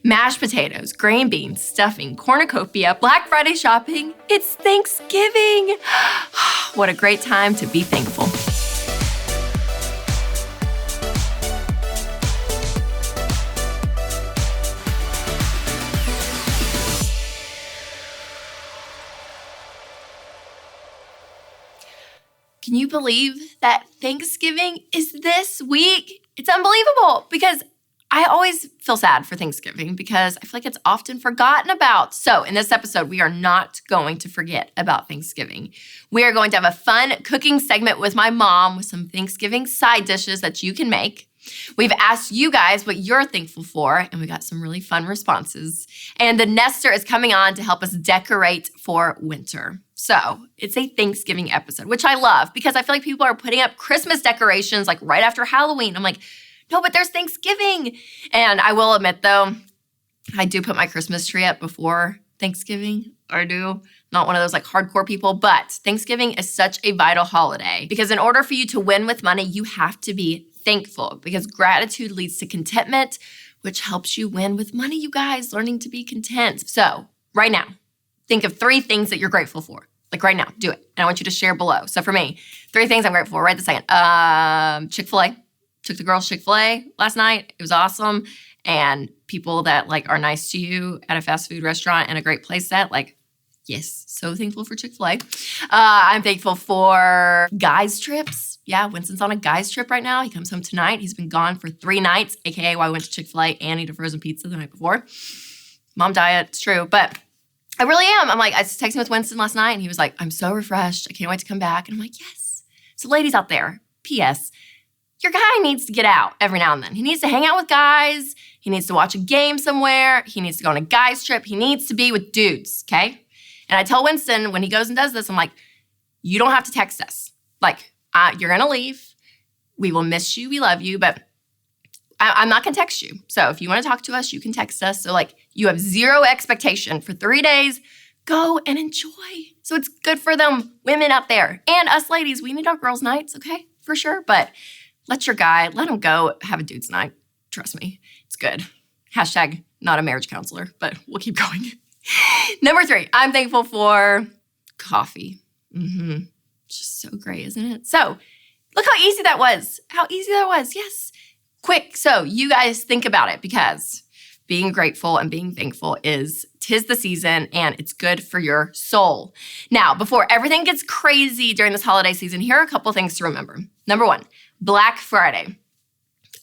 Mashed potatoes, green beans, stuffing, cornucopia, Black Friday shopping. It's Thanksgiving. What a great time to be thankful. Can you believe that Thanksgiving is this week? It's unbelievable because I always feel sad for Thanksgiving because I feel like it's often forgotten about. So in this episode, we are not going to forget about Thanksgiving. We are going to have a fun cooking segment with my mom with some Thanksgiving side dishes that you can make. We've asked you guys what you're thankful for, and we got some really fun responses. And the Nester is coming on to help us decorate for winter. So it's a Thanksgiving episode, which I love because I feel like people are putting up Christmas decorations like right after Halloween. I'm like, no, but there's Thanksgiving. And I will admit though, I do put my Christmas tree up before Thanksgiving. I do. Not one of those like hardcore people, but Thanksgiving is such a vital holiday because in order for you to win with money, you have to be thankful because gratitude leads to contentment, which helps you win with money, you guys, learning to be content. So right now, think of 3 things that you're grateful for. Like right now, do it. And I want you to share below. So for me, 3 things I'm grateful for right this second. Chick-fil-A. Took the girls Chick-fil-A last night. It was awesome. And people that like are nice to you at a fast food restaurant and a great place set, like, yes, so thankful for Chick-fil-A. I'm thankful for guys trips. Yeah, Winston's on a guys trip right now. He comes home tonight. He's been gone for 3 nights, AKA why I went to Chick-fil-A and ate a frozen pizza the night before. Mom diet, it's true, but I really am. I'm like, I was texting with Winston last night and he was like, I'm so refreshed. I can't wait to come back. And I'm like, yes. So ladies out there, P.S., your guy needs to get out every now and then. He needs to hang out with guys. He needs to watch a game somewhere. He needs to go on a guys trip. He needs to be with dudes, okay? And I tell Winston when he goes and does this, I'm like, you don't have to text us. Like, you're going to leave. We will miss you. We love you, but I'm not going to text you. So if you want to talk to us, you can text us. So like you have 0 expectation for 3 days. Go and enjoy. So it's good for them women out there and us ladies. We need our girls' nights, okay? For sure. But let your guy, let him go have a dude's night. Trust me, it's good. Hashtag not a marriage counselor, but we'll keep going. Number 3, I'm thankful for coffee. Just so great, isn't it? So look how easy that was. How easy that was. Yes. Quick. So you guys think about it because being grateful and being thankful is 'tis the season and it's good for your soul. Now, before everything gets crazy during this holiday season, here are a couple things to remember. Number 1, Black Friday.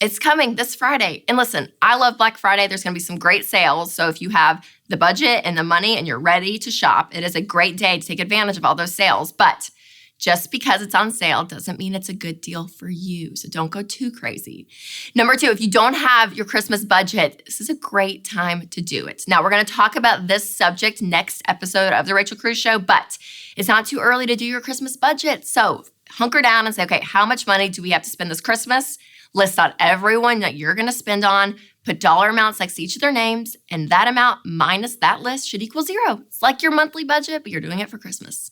It's coming this Friday. And listen, I love Black Friday. There's going to be some great sales. So if you have the budget and the money and you're ready to shop, it is a great day to take advantage of all those sales. But just because it's on sale doesn't mean it's a good deal for you. So don't go too crazy. Number 2, if you don't have your Christmas budget, this is a great time to do it. Now, we're going to talk about this subject next episode of The Rachel Cruze Show, but it's not too early to do your Christmas budget. So hunker down and say, okay, how much money do we have to spend this Christmas? List out everyone that you're going to spend on, put dollar amounts next to each of their names, and that amount minus that list should equal 0. It's like your monthly budget, but you're doing it for Christmas.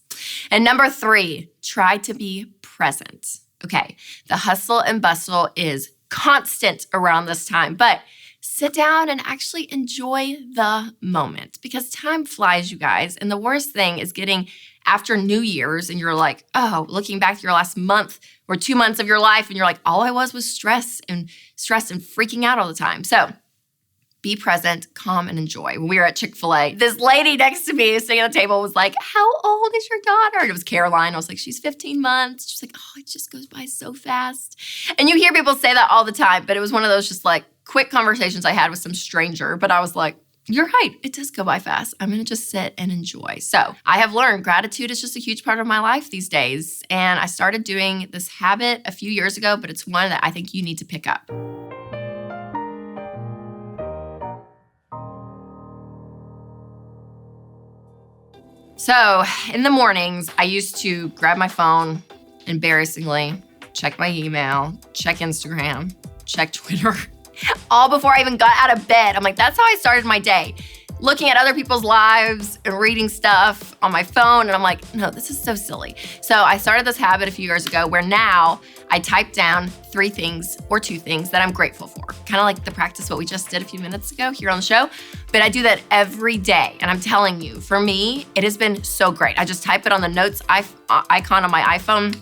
And number 3, try to be present. Okay, the hustle and bustle is constant around this time, but sit down and actually enjoy the moment because time flies, you guys. And the worst thing is getting after New Year's and you're like, oh, looking back to your last month or 2 months of your life and you're like, all I was stressed and freaking out all the time. So be present, calm, and enjoy. When we were at Chick-fil-A, this lady next to me sitting at the table was like, how old is your daughter? And it was Caroline. I was like, she's 15 months. She's like, oh, it just goes by so fast. And you hear people say that all the time, but it was one of those just like quick conversations I had with some stranger. But I was like, you're right. It does go by fast. I'm going to just sit and enjoy. So I have learned gratitude is just a huge part of my life these days. And I started doing this habit a few years ago, but it's one that I think you need to pick up. So in the mornings, I used to grab my phone, embarrassingly, check my email, check Instagram, check Twitter, all before I even got out of bed. I'm like, that's how I started my day. looking at other people's lives and reading stuff on my phone. And I'm like, no, this is so silly. So I started this habit a few years ago where now I type down 3 things or 2 things that I'm grateful for. Kind of like the practice what we just did a few minutes ago here on the show. But I do that every day. And I'm telling you, for me, it has been so great. I just type it on the notes icon on my iPhone.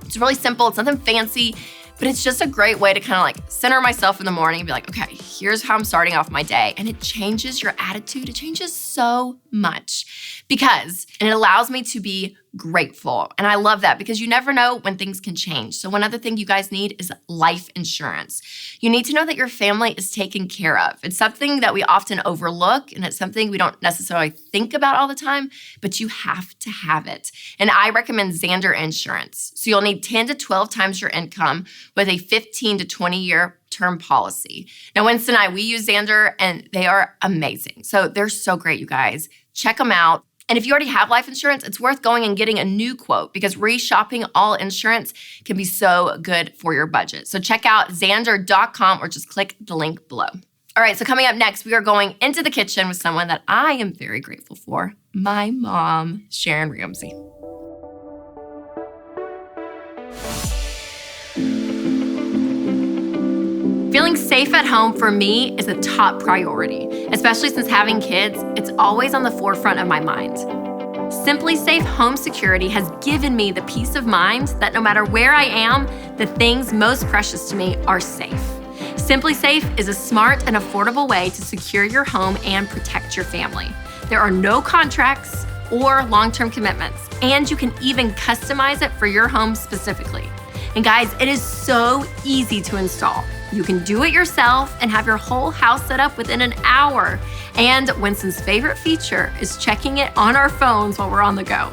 It's really simple. It's nothing fancy. But it's just a great way to kind of like center myself in the morning and be like, okay, here's how I'm starting off my day. And it changes your attitude. It changes so much and it allows me to be grateful. And I love that because you never know when things can change. So one other thing you guys need is life insurance. You need to know that your family is taken care of. It's something that we often overlook and it's something we don't necessarily think about all the time, but you have to have it. And I recommend Xander Insurance. So you'll need 10 to 12 times your income with a 15 to 20 year term policy. Now, Winston and I, we use Xander and they are amazing. So they're so great, you guys. Check them out. And if you already have life insurance, it's worth going and getting a new quote because reshopping all insurance can be so good for your budget. So check out Xander.com or just click the link below. All right, so coming up next, we are going into the kitchen with someone that I am very grateful for, my mom, Sharon Ramsey. Feeling safe at home for me is a top priority, especially since having kids, it's always on the forefront of my mind. Simply Safe Home Security has given me the peace of mind that no matter where I am, the things most precious to me are safe. Simply Safe is a smart and affordable way to secure your home and protect your family. There are no contracts or long-term commitments, and you can even customize it for your home specifically. And guys, it is so easy to install. You can do it yourself and have your whole house set up within an hour. And Winston's favorite feature is checking it on our phones while we're on the go.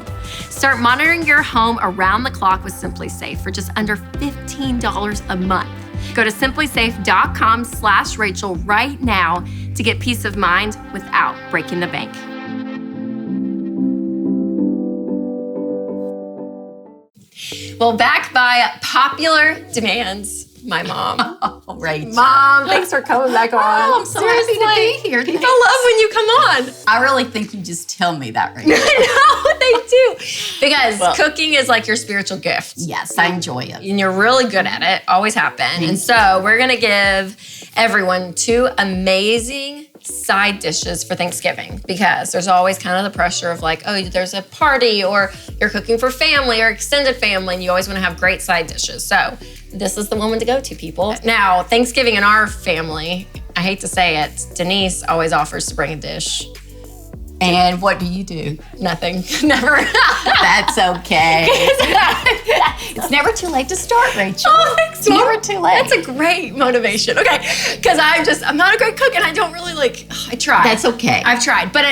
Start monitoring your home around the clock with Simply Safe for just under $15 a month. Go to simplysafe.com/Rachel right now to get peace of mind without breaking the bank. Well, back by popular demands, my mom. Oh, Rachel. Mom, thanks for coming back on. Oh, I'm so happy to be here. People love when you come on. I really think you just tell me that, Rachel. I know, they do. Because cooking is like your spiritual gift. Yes, I enjoy it. And you're really good at it. Always have been. And so we're going to give everyone 2 amazing side dishes for Thanksgiving because there's always kind of the pressure of like, oh, there's a party or you're cooking for family or extended family and you always want to have great side dishes. So this is the moment to go to, people. Now, Thanksgiving in our family, I hate to say it, Denise always offers to bring a dish. And what do you do? Nothing. Never. That's okay. It's never too late to start, Rachel. Oh, thanks, it's never too late. That's a great motivation. Okay, because I'm not a great cook and I don't really I try. That's okay. I've tried, but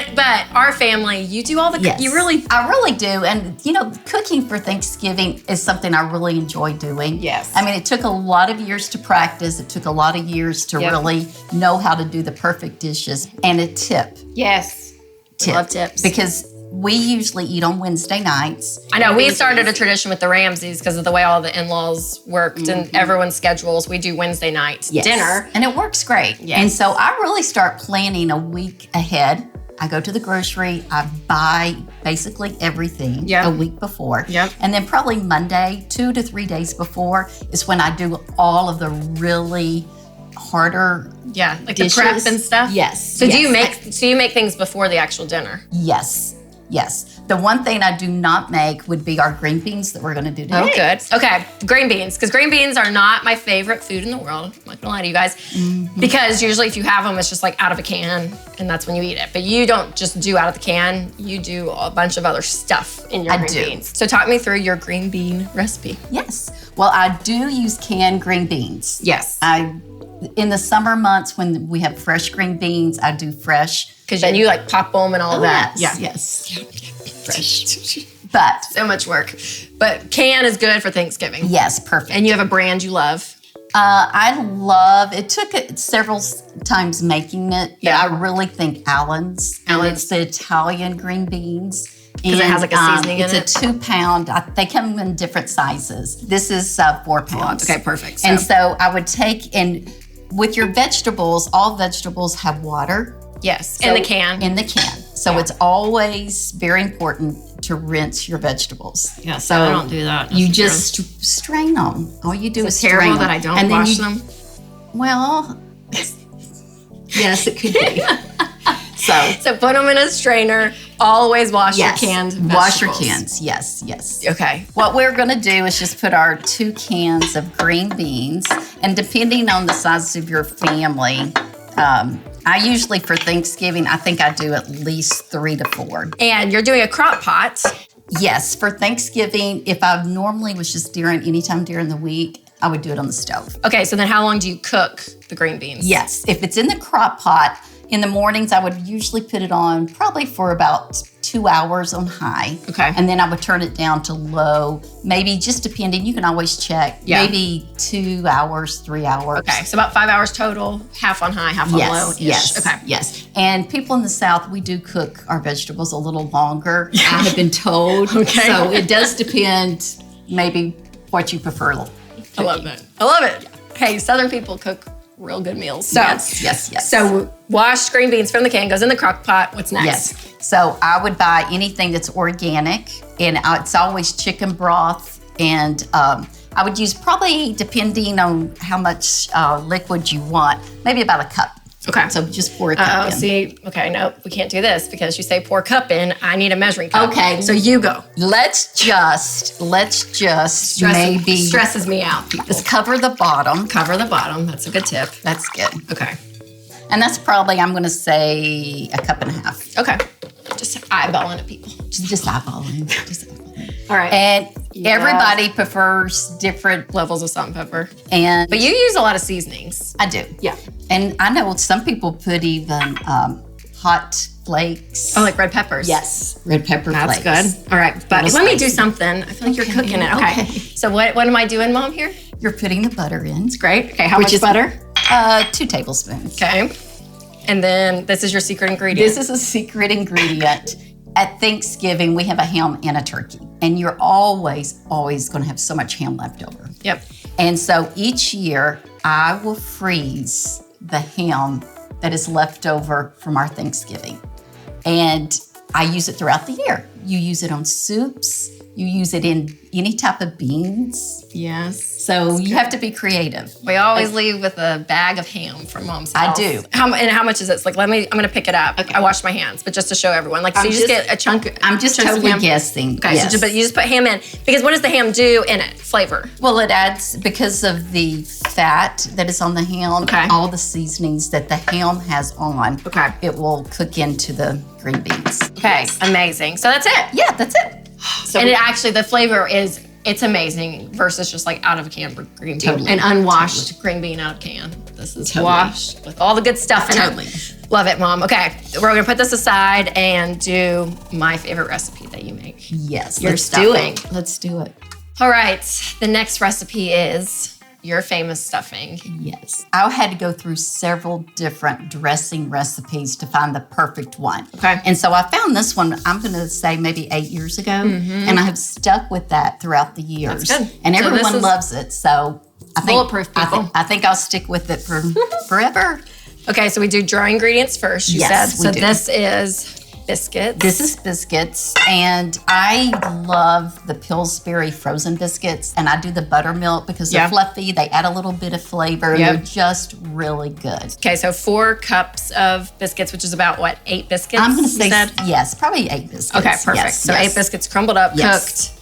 our family, you do all the yes. You really. I really do, and cooking for Thanksgiving is something I really enjoy doing. Yes. I mean, it took a lot of years to practice. It took a lot of years to really know how to do the perfect dishes. And a tip. Yes. Tip. Love tips. Because we usually eat on Wednesday nights. I know, we started a tradition with the Ramseys because of the way all the in-laws worked and everyone's schedules. We do Wednesday night dinner. And it works great. Yes. And so I really start planning a week ahead. I go to the grocery, I buy basically everything a week before. Yep. And then probably Monday, 2 to 3 days before is when I do all of the really harder like dishes. The prep and stuff? Yes. So do you make things before the actual dinner? Yes. The one thing I do not make would be our green beans that we're going to do today. Oh, good. Okay, green beans. Because green beans are not my favorite food in the world. I'm not going to lie to you guys. Because usually if you have them, it's just like out of a can and that's when you eat it. But you don't just do out of the can. You do a bunch of other stuff in your green beans. So talk me through your green bean recipe. Yes. Well, I do use canned green beans. Yes. In the summer months when we have fresh green beans, I do fresh. Because you like pop them and all of that. Yes. Fresh. But so much work. But can is good for Thanksgiving. Yes, perfect. And you have a brand you love. It took several times making it, but I really think Allen's. It's the Italian green beans. Because it has like a seasoning in it? It's a 2-pound. They come in different sizes. This is 4 pounds. Okay, perfect. And so I would take, and with your vegetables, all vegetables have water. Yes, in the can. In the can. So it's always very important to rinse your vegetables. Yeah, so I don't do that. You just strain them. All you do is strain terrible them. that I don't wash them? Well, yes, it could be. So put them in a strainer. Always wash your canned vegetables. Wash your cans. Yes, yes. Okay. What we're going to do is just put our 2 cans of green beans, and depending on the size of your family, I usually for Thanksgiving, I think I do at least 3 to 4. And you're doing a crock pot. Yes, for Thanksgiving, if I normally was just anytime during the week, I would do it on the stove. Okay, so then how long do you cook the green beans? Yes, if it's in the crock pot, in the mornings, I would usually put it on probably for about 2 hours on high. Okay. And then I would turn it down to low, maybe just depending, you can always check, maybe 2 hours, 3 hours. Okay, so about 5 hours total, half on high, half on low. Yes, okay. Yes. And people in the South, we do cook our vegetables a little longer, I have been told. Okay. So it does depend maybe what you prefer. I love it. I love it. Hey, Southern people cook real good meals. So, yes. So washed green beans from the can, goes in the crock pot. What's next? Yes. So I would buy anything that's organic, and it's always chicken broth. And I would use probably, depending on how much liquid you want, maybe about a cup. Okay. So just pour a cup in. See, okay, no, we can't do this because you say pour a cup in. I need a measuring cup. Okay. So you go. Let's just maybe stresses me out, people. Just cover the bottom. Cover the bottom. That's a good tip. That's good. Okay. And that's probably, I'm going to say, a cup and a half. Okay. Just eyeballing it, people. Just eyeballing. All right. And everybody prefers different levels of salt and pepper. But you use a lot of seasonings. I do. Yeah. And I know some people put even hot flakes. Oh, like red peppers. Yes, red pepper flakes. That's good. All right, but let me do something. I feel like you're cooking it. Okay. So what am I doing, Mom, here? You're putting the butter in. It's great. Okay, how much butter? 2 tablespoons. Okay. And then this is your secret ingredient. This is a secret ingredient. At Thanksgiving, we have a ham and a turkey. And you're always going to have so much ham left over. Yep. And so each year, I will freeze the ham that is left over from our Thanksgiving. And I use it throughout the year. You use it on soups. You use it in any type of beans. Yes. So you have to be creative. We always leave with a bag of ham from Mom's house. I do. How much is it? It's like, I'm going to pick it up. Okay. I washed my hands, but just to show everyone. Like, so you just get a chunk. I'm just totally guessing. Okay, yes. But you just put ham in. Because what does the ham do in it? Flavor. Well, it adds, because of the fat that is on the ham, all the seasonings that the ham has on, it will cook into the green beans. Okay, amazing. So that's it. Yeah, that's it. So and the flavor is, it's amazing versus just like out of a can green bean. Totally. An unwashed green bean out of can. This is washed with all the good stuff in it. Love it, Mom. Okay, we're gonna put this aside and do my favorite recipe that you make. Yes, Your stuffing. Let's do it. All right, the next recipe is your famous stuffing. Yes. I had to go through several different dressing recipes to find the perfect one. Okay. And so I found this one, I'm going to say maybe 8 years ago. And I have stuck with that throughout the years. That's good. And everyone loves it. So I think, bulletproof, people. I think I'll stick with it for forever. Okay, so we do dry ingredients first, you said. So this is biscuits. This is biscuits, and I love the Pillsbury frozen biscuits, and I do the buttermilk because they're fluffy, they add a little bit of flavor, and they're just really good. Okay, so 4 cups of biscuits, which is about what, 8 biscuits? I'm gonna say, yes, probably 8 biscuits. Okay, perfect. Yes, so 8 biscuits crumbled up, cooked.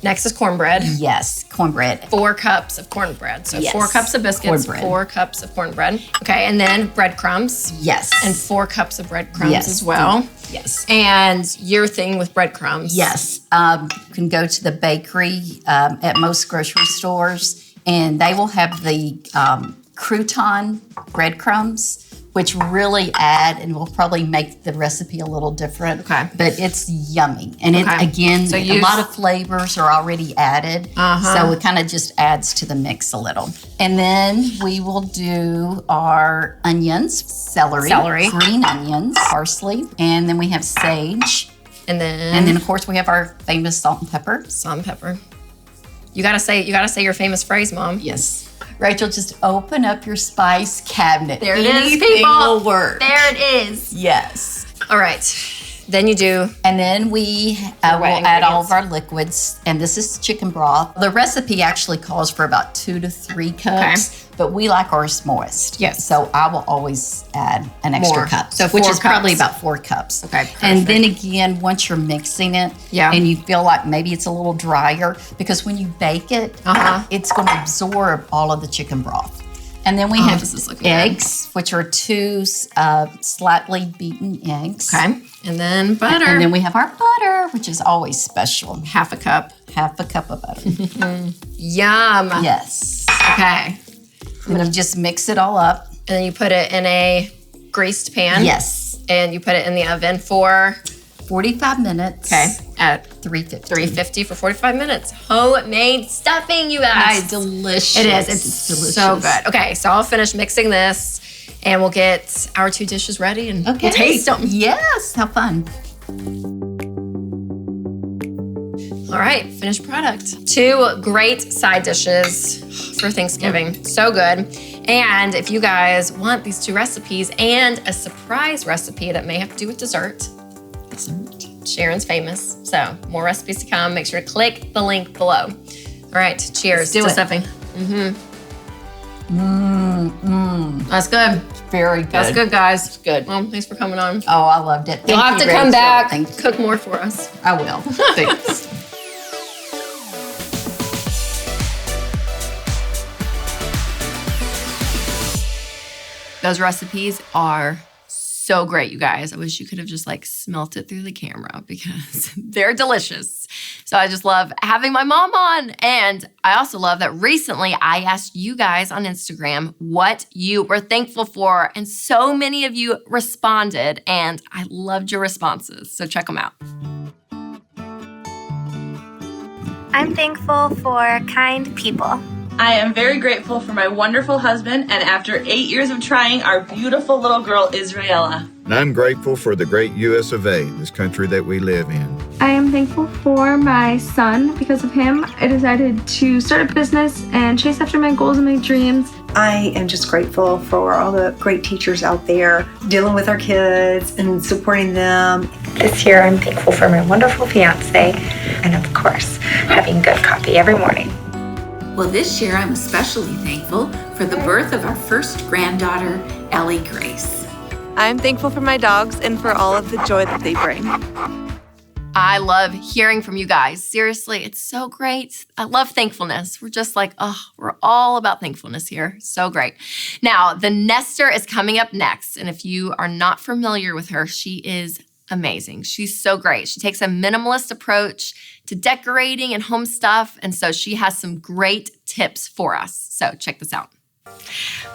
Next is cornbread. Yes, cornbread. 4 cups of cornbread. So 4 cups of biscuits, 4 cups of cornbread. Okay, and then breadcrumbs. Yes. And 4 cups of breadcrumbs as well. Yes. And your thing with breadcrumbs. Yes. You can go to the bakery at most grocery stores, and they will have the crouton breadcrumbs, which really add and will probably make the recipe a little different. Okay. But it's yummy. And it, again, so a lot of flavors are already added. So it kind of just adds to the mix a little. And then we will do our onions, celery, green onions, parsley, and then we have sage. And then of course we have our famous salt and pepper. Salt and pepper. You gotta say your famous phrase, Mom. Yes. Rachel, just open up your spice cabinet. There it is, people. Anything will work. There it is. Yes. All right. Then you do. And then we will add all of our liquids. And this is chicken broth. The recipe actually calls for about 2 to 3 cups. But we like ours moist. Yes. So I will always add an extra cup. So which 4 is cups. Probably about 4 cups. Okay, perfect. And then again, once you're mixing it and you feel like maybe it's a little drier, because when you bake it, it's going to absorb all of the chicken broth. And then we have eggs, which are 2 slightly beaten eggs. Okay. And then butter. And then we have our butter, which is always special. Half a cup. Half a cup of butter. Yum. Yes. Okay. And then you just mix it all up. And then you put it in a greased pan. Yes. And you put it in the oven for 45 minutes. Okay. At 350. 350 for 45 minutes. Homemade stuffing, you guys. Delicious. It is. It's delicious. So good. Okay, so I'll finish mixing this and we'll get our 2 dishes ready and we'll taste them. Yes, how fun. All right, finished product. 2 great side dishes for Thanksgiving. So good. And if you guys want these 2 recipes and a surprise recipe that may have to do with dessert, Sharon's famous. So more recipes to come. Make sure to click the link below. All right, cheers to stuffing. That's good. Very good. That's good, guys. It's good. Well, thanks for coming on. Oh, I loved it. You'll have to come back, cook more for us. I will. Thanks. Those recipes are so great, you guys. I wish you could have just like smelt it through the camera because they're delicious. So I just love having my mom on. And I also love that recently I asked you guys on Instagram what you were thankful for. And so many of you responded and I loved your responses. So check them out. I'm thankful for kind people. I am very grateful for my wonderful husband, and after 8 years of trying, our beautiful little girl, Israela. And I'm grateful for the great US of A, this country that we live in. I am thankful for my son. Because of him, I decided to start a business and chase after my goals and my dreams. I am just grateful for all the great teachers out there dealing with our kids and supporting them. This year, I'm thankful for my wonderful fiance and, of course, having good coffee every morning. Well, this year I'm especially thankful for the birth of our first granddaughter, Ellie Grace. I'm thankful for my dogs and for all of the joy that they bring. I love hearing from you guys. Seriously, it's so great. I love thankfulness. We're just like, we're all about thankfulness here. So great. Now, the nester is coming up next. And if you are not familiar with her, she is amazing. She's so great. She takes a minimalist approach to decorating and home stuff. And so she has some great tips for us. So check this out.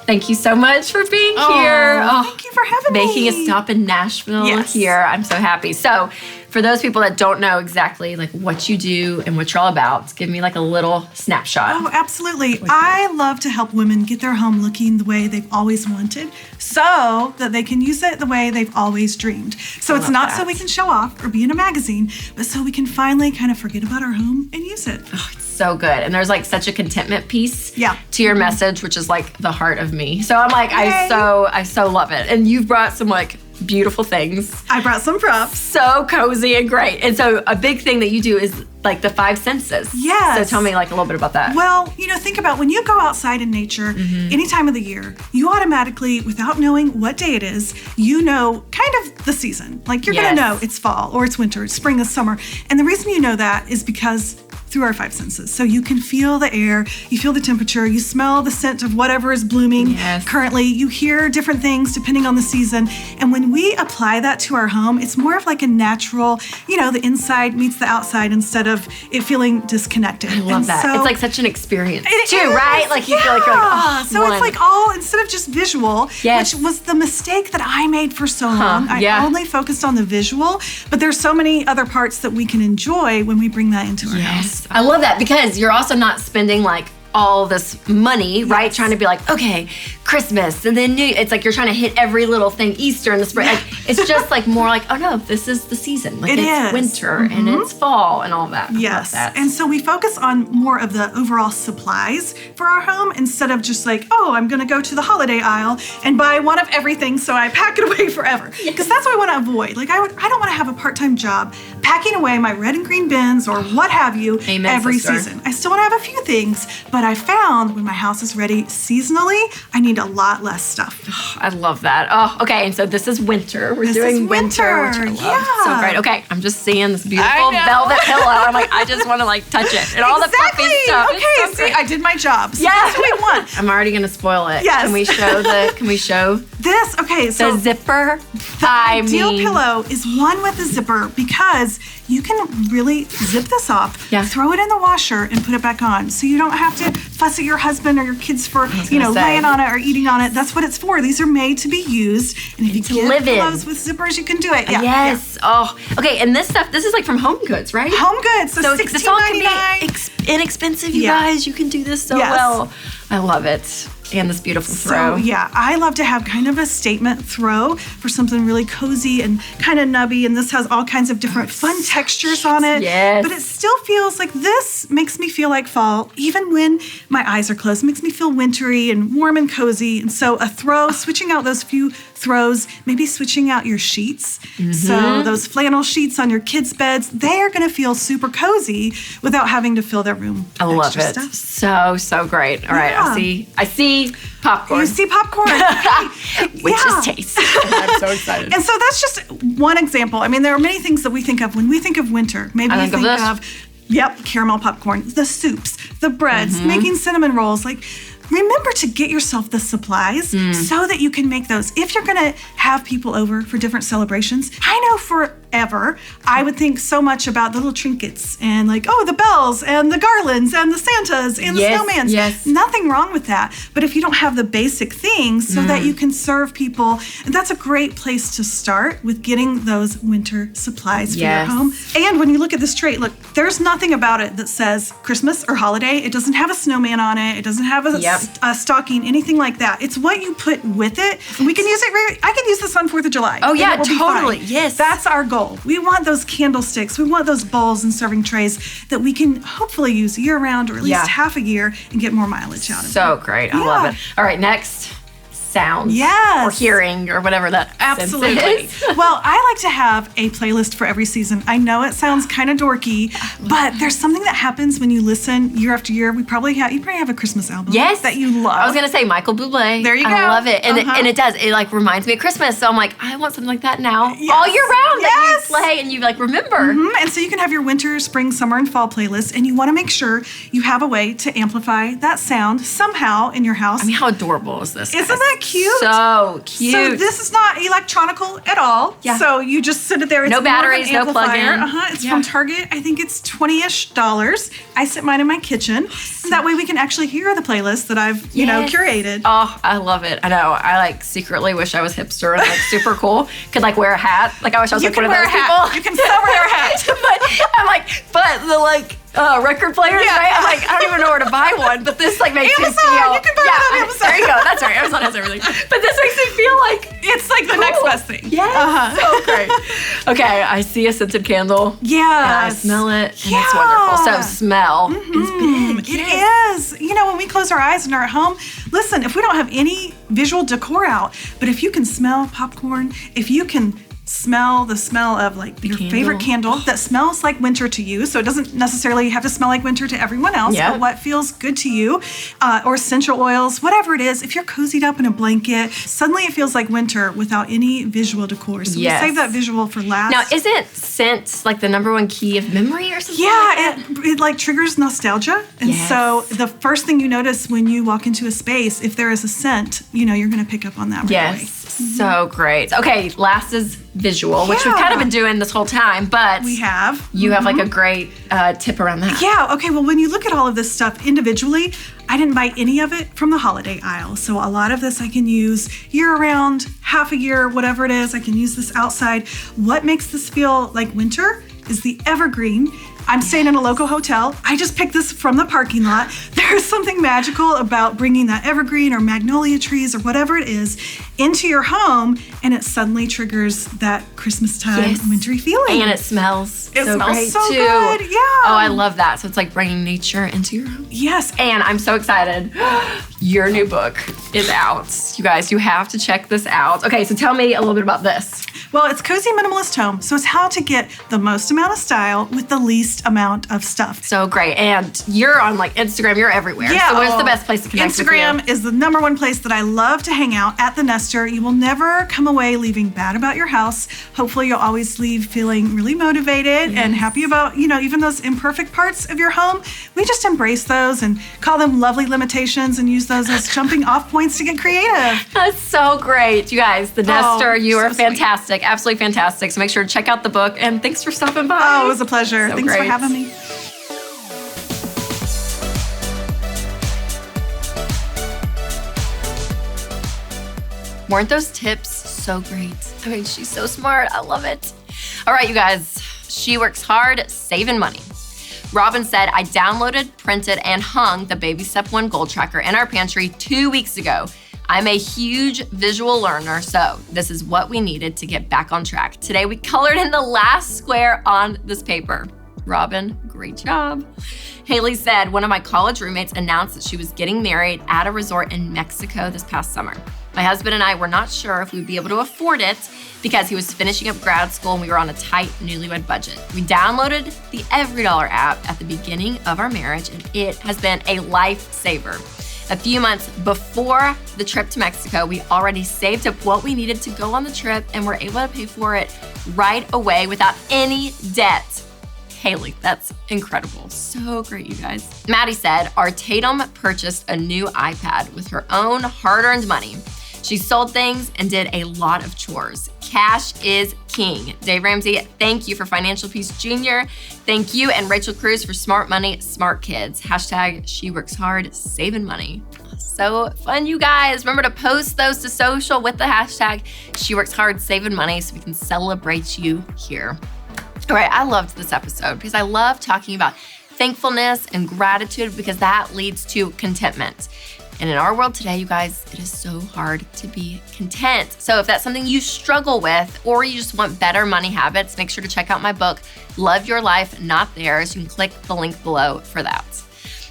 Thank you so much for being here. Thank you for having me. Making a stop in Nashville here. I'm so happy. So for those people that don't know exactly like what you do and what you're all about, give me like a little snapshot. Oh, absolutely. I love to help women get their home looking the way they've always wanted so that they can use it the way they've always dreamed. So it's not so we can show off or be in a magazine, but so we can finally kind of forget about our home and use it. Oh, it's so good. And there's like such a contentment piece to your message, which is like the heart of me. So I'm like, I so love it. And you've brought some like beautiful things. I brought some props. So cozy and great. And so a big thing that you do is like the 5 senses. Yes. So tell me like a little bit about that. Well, think about when you go outside in nature, any time of the year, you automatically, without knowing what day it is, you know kind of the season. Like you're going to know it's fall or it's winter, it's spring, it's summer. And the reason you know that is because through our 5 senses. So you can feel the air, you feel the temperature, you smell the scent of whatever is blooming currently, you hear different things depending on the season. And when we apply that to our home, it's more of like a natural, the inside meets the outside instead of it feeling disconnected. I love that. So, it's like such an experience too, right? Like you feel like you're like, so it's like all, instead of just visual, which was the mistake that I made for so long. I only focused on the visual, but there's so many other parts that we can enjoy when we bring that into our house. I love that because you're also not spending like all this money, right? Trying to be like, okay, Christmas, and then it's like you're trying to hit every little thing, Easter in the spring. Like, it's just like more like, oh no, this is the season. Like it's winter and it's fall and all that. Yes. And so we focus on more of the overall supplies for our home instead of just like, oh, I'm going to go to the holiday aisle and buy one of everything so I pack it away forever. Because that's what I want to avoid. Like I don't want to have a part-time job packing away my red and green bins or what have you every season. I still want to have a few things, but I found when my house is ready seasonally, I need a lot less stuff. Oh, I love that. Oh, okay. And so this is winter. We're doing winter, which I love. So great. Okay. I'm just seeing this beautiful velvet pillow. I'm like, I just want to like touch it and all the fluffy stuff. Okay. See, I did my job. So that's what we want. I'm already going to spoil it. Yes. Can we show this? Okay. So the zipper. The ideal pillow is one with a zipper because you can really zip this off, throw it in the washer, and put it back on. So you don't have to fuss at your husband or your kids for, laying on it or eating on it. That's what it's for. These are made to be used. And if you get pillows with zippers, you can do it. Yes. Oh, okay. And this is like from Home Goods, right? Home Goods. So this all can be inexpensive, you guys. You can do this so well. I love it. And this beautiful throw. So, I love to have kind of a statement throw for something really cozy and kind of nubby. And this has all kinds of different fun textures on it. Yes. But it still feels like this makes me feel like fall, even when my eyes are closed. It makes me feel wintry and warm and cozy. And so a throw, switching out those few throws, maybe switching out your sheets. So those flannel sheets on your kids' beds, they are going to feel super cozy without having to fill their room. I love it. So great. All right. I see popcorn. You see popcorn. Which is taste. I'm so excited. And so that's just one example. I mean, there are many things that we think of when we think of winter. Maybe we think of caramel popcorn, the soups, the breads, making cinnamon rolls. Like, remember to get yourself the supplies so that you can make those. If you're going to have people over for different celebrations, I know forever I would think so much about the little trinkets and like, the bells and the garlands and the Santas and the snowmans. Yes. Nothing wrong with that. But if you don't have the basic things so that you can serve people, that's a great place to start with getting those winter supplies for your home. And when you look at this tray, look, there's nothing about it that says Christmas or holiday. It doesn't have a snowman on it. It doesn't have a stocking, anything like that. It's what you put with it. And we can use it. I can use this on 4th of July. Oh yeah, totally. Yes. That's our goal. We want those candlesticks. We want those bowls and serving trays that we can hopefully use year round or at least half a year and get more mileage out of. So great. I love it. All right, next. Sounds or hearing or whatever that absolutely is. Well, I like to have a playlist for every season. I know it sounds kind of dorky, but there's something that happens when you listen year after year. You probably have a Christmas album that you love. I was gonna say Michael Bublé. There you go. I love it. And it does. It like reminds me of Christmas. So I'm like, I want something like that now all year round that you play and you like remember. And so you can have your winter, spring, summer, and fall playlist, and you want to make sure you have a way to amplify that sound somehow in your house. I mean, how adorable is this? Isn't that cute? So cute. So this is not electronical at all. Yeah. So you just sit it there. It's no batteries, no plug-in. It's from Target. I think it's $20-ish. I sit mine in my kitchen. And that way we can actually hear the playlist that I've, curated. Oh, I love it. I know. I like secretly wish I was hipster and like super cool. Could like wear a hat. Like I wish I was like one of those people. You can still wear a hat. But I'm like, the like record players, right? I'm like, I don't even know where to buy one, but this like makes me feel. You can buy it on Amazon. There you go. That's right. Amazon has everything. But this makes me feel like it's like the next best thing. Yes. So great. Okay, I see a scented candle. Yeah. I smell it, and it's wonderful. So smell is big. It is. When we close our eyes and are at home, listen, if we don't have any visual decor out, but if you can smell popcorn, if you can smell the smell of like your favorite candle that smells like winter to you, so it doesn't necessarily have to smell like winter to everyone else, but what feels good to you, or essential oils, whatever it is. If you're cozied up in a blanket, suddenly it feels like winter without any visual decor. So we save that visual for last. Now, isn't scent like the number one key of memory or something? Yeah, it like triggers nostalgia. And so the first thing you notice when you walk into a space, if there is a scent, you're going to pick up on that right away. So great. Okay, last is visual, which we've kind of been doing this whole time, but we have. You have like a great tip around that. Yeah, okay, well, when you look at all of this stuff individually, I didn't buy any of it from the holiday aisle. So a lot of this I can use year-round, half a year, whatever it is. I can use this outside. What makes this feel like winter? is the evergreen. I'm staying in a local hotel. I just picked this from the parking lot. There's something magical about bringing that evergreen or magnolia trees or whatever it is into your home, and it suddenly triggers that Christmas time wintry feeling. And it smells It so smells great so too. good. Yeah. Oh, I love that. So it's like bringing nature into your home. Yes. And I'm so excited. Your new book is out. You guys, you have to check this out. Okay, so tell me a little bit about this. Well, it's Cozy Minimalist Home, so it's how to get the most amount of style with the least amount of stuff. So great. And you're on like Instagram, you're everywhere. Yeah. So where's the best place to connect with you? Instagram is the number one place that I love to hang out at The Nester. You will never come away leaving bad about your house. Hopefully you'll always leave feeling really motivated and happy about, even those imperfect parts of your home. We just embrace those and call them lovely limitations and use those as jumping off points to get creative. That's so great. You guys, The Nester, you are so fantastic. Sweet. Absolutely fantastic. So make sure to check out the book, and thanks for stopping by. Oh, it was a pleasure. So Thanks great. for having me. Weren't those tips so great? I mean, she's so smart. I love it. All right, you guys. She works hard, saving money. Robin said, I downloaded, printed, and hung the Baby Step 1 goal tracker in our pantry 2 weeks ago. I'm a huge visual learner, so this is what we needed to get back on track. Today, we colored in the last square on this paper. Robin, great job. Haley said, one of my college roommates announced that she was getting married at a resort in Mexico this past summer. My husband and I were not sure if we'd be able to afford it because he was finishing up grad school and we were on a tight newlywed budget. We downloaded the EveryDollar app at the beginning of our marriage, and it has been a lifesaver. A few months before the trip to Mexico, we already saved up what we needed to go on the trip and were able to pay for it right away without any debt. Haley, that's incredible. So great, you guys. Maddie said, our Tatum purchased a new iPad with her own hard-earned money. She sold things and did a lot of chores. Cash is king. Dave Ramsey, thank you for Financial Peace Jr. Thank you, and Rachel Cruze for Smart Money, Smart Kids. Hashtag She Works Hard, Saving Money. So fun, you guys. Remember to post those to social with the hashtag She Works Hard, Saving Money so we can celebrate you here. All right, I loved this episode because I love talking about thankfulness and gratitude because that leads to contentment. And in our world today, you guys, it is so hard to be content. So if that's something you struggle with or you just want better money habits, make sure to check out my book, Love Your Life, Not Theirs. You can click the link below for that.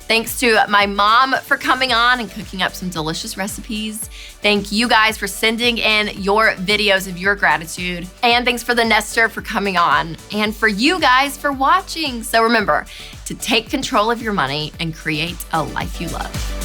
Thanks to my mom for coming on and cooking up some delicious recipes. Thank you guys for sending in your videos of your gratitude. And thanks for the Nester for coming on and for you guys for watching. So remember to take control of your money and create a life you love.